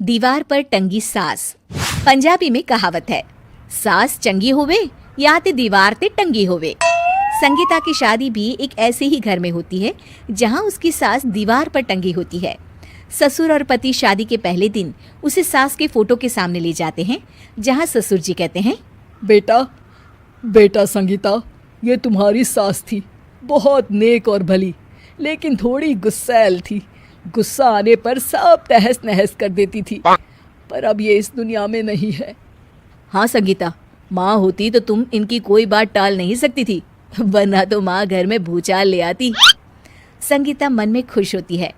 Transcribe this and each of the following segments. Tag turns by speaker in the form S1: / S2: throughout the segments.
S1: दीवार पर टंगी सास। पंजाबी में कहावत है, सास चंगी होवे या ते दीवार ते टंगी होवे। संगीता की शादी भी एक ऐसे ही घर में होती है जहां उसकी सास दीवार पर टंगी होती है। ससुर और पति शादी के पहले दिन उसे सास के फोटो के सामने ले जाते हैं, जहां ससुर जी कहते हैं,
S2: बेटा बेटा संगीता, ये तुम्हारी सास थी, बहुत नेक और भली, लेकिन थोड़ी गुस्सैल थी। गुस्सा आने पर सब तहस नहस कर देती थी, पर अब ये इस दुनिया में नहीं है।
S1: हाँ संगीता, माँ होती तो तुम इनकी कोई बात टाल नहीं सकती थी, वरना तो माँ घर में भूचाल ले आती। संगीता मन में खुश होती है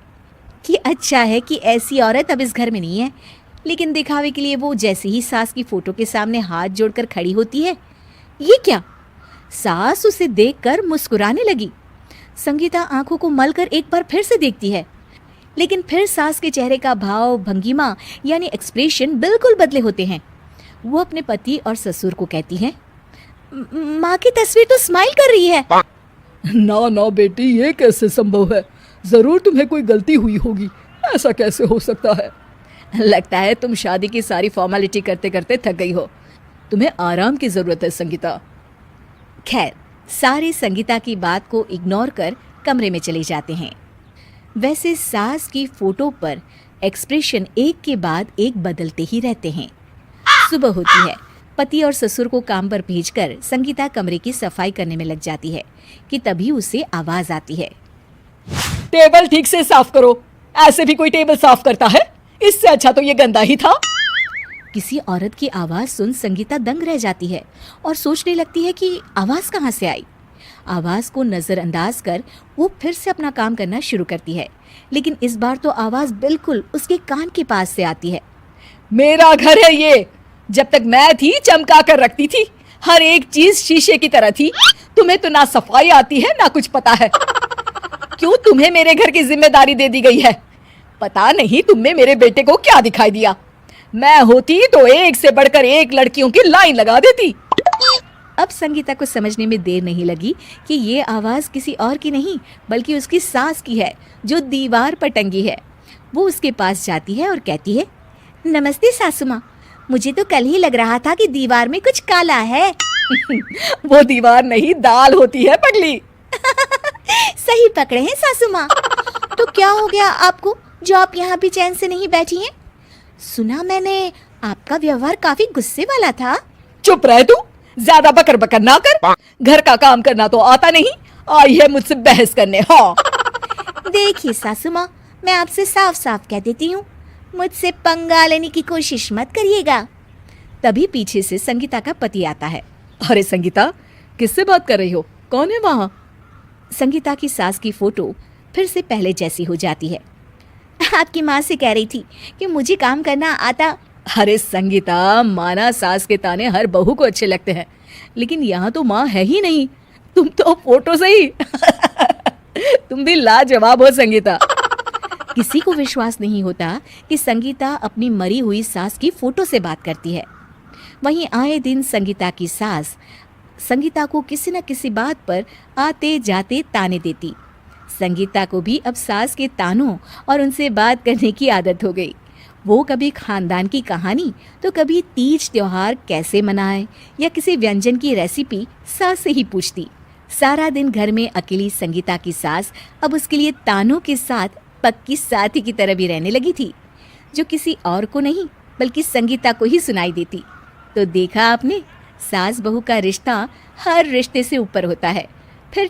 S1: कि अच्छा है कि ऐसी औरत अब इस घर में नहीं है, लेकिन दिखावे के लिए वो जैसे ही सास की फोटो के सामने हाथ जोड़कर खड़ी होती है, ये क्या? सास उसे देखकर मुस्कुराने लगी। संगीता आंखों को मलकर एक बार फिर से देखती है, लेकिन फिर सास के चेहरे का भाव, भंगिमा यानी एक्सप्रेशन बिल्कुल बदले होते हैं। वो अपने पति और ससुर को कहती है, माँ की तस्वीर तो स्माइल कर रही है।
S2: ना ना बेटी, ये कैसे संभव है? जरूर तुम्हें कोई गलती हुई होगी, ऐसा कैसे हो सकता है?
S1: लगता है तुम शादी की सारी फॉर्मेलिटी करते करते थक गई हो, तुम्हें आराम की जरूरत है संगीता। खैर, सारे संगीता की बात को इग्नोर कर कमरे में चले जाते हैं। वैसे सास की फोटो पर एक्सप्रेशन एक के बाद एक बदलते ही रहते हैं। सुबह होती है, पति और ससुर को काम पर भेजकर संगीता कमरे की सफाई करने में लग जाती है कि तभी उसे आवाज आती है,
S2: टेबल ठीक से साफ करो। ऐसे भी कोई टेबल साफ करता है? इससे अच्छा तो ये गंदा ही था।
S1: किसी औरत की आवाज सुन संगीता दंग रह जाती है और सोचने लगती है कि आवाज कहाँ से आई। आवाज को नजरअंदाज कर वो फिर से अपना काम करना शुरू करती है, लेकिन इस बार तो आवाज बिल्कुल उसके कान के पास से आती है।
S2: मेरा घर है ये, जब तक मैं थी चमका कर रखती थी, हर एक चीज शीशे की तरह थी। तुम्हें तो ना सफाई आती है ना कुछ पता है। क्यों तुम्हें मेरे घर की जिम्मेदारी दे दी गई है? पता नहीं तुमने मेरे बेटे को क्या दिखाई दिया। मैं होती तो एक से बढ़कर एक लड़कियों की लाइन लगा देती।
S1: अब संगीता को समझने में देर नहीं लगी कि ये आवाज किसी और की नहीं बल्कि उसकी सास की है, जो दीवार पर टंगी है। वो उसके पास जाती है और कहती है, नमस्ते सासू माँ, मुझे तो कल ही लग रहा था कि दीवार में कुछ काला है।
S2: वो दीवार नहीं, दाल होती है पगली।
S1: सही पकड़े हैं सासू माँ। तो क्या हो गया आपको जो आप यहाँ भी चैन से नहीं बैठी हैं? सुना मैंने आपका व्यवहार काफी गुस्से वाला था।
S2: चुप रह तू, ज्यादा बकर बकर ना कर। घर का काम करना तो आता नहीं, आई है मुझसे बहस करने। हाँ
S1: देखिए सासू माँ, मैं आपसे साफ साफ कह देती हूँ, मुझसे पंगा लेने की कोशिश मत करिएगा। तभी पीछे से संगीता का पति आता है।
S2: अरे संगीता, किससे बात कर रही हो? कौन है वहाँ?
S1: संगीता की सास की फोटो फिर से पहले जैसी हो जाती है। आपकी माँ से कह रही थी कि मुझे काम करना आता।
S2: अरे संगीता, माना सास के ताने हर बहू को अच्छे लगते हैं, लेकिन यहाँ तो माँ है ही नहीं, तुम तो फोटो से ही। तुम भी लाजवाब हो संगीता।
S1: किसी को विश्वास नहीं होता कि संगीता अपनी मरी हुई सास की फोटो से बात करती है। वहीं आए दिन संगीता की सास संगीता को किसी न किसी बात पर आते जाते ताने देती। संगीता को भी अब सास के तानों और उनसे बात करने की आदत हो गई। वो कभी खानदान की कहानी तो कभी तीज त्योहार कैसे मनाए या किसी व्यंजन की रेसिपी सास से ही पूछती। सारा दिन घर में अकेली संगीता की सास अब उसके लिए तानों के साथ पक्की साथी की तरह भी रहने लगी थी, जो किसी और को नहीं बल्कि संगीता को ही सुनाई देती। तो देखा आपने, सास बहू का रिश्ता हर रिश्ते से ऊपर होता है। फिर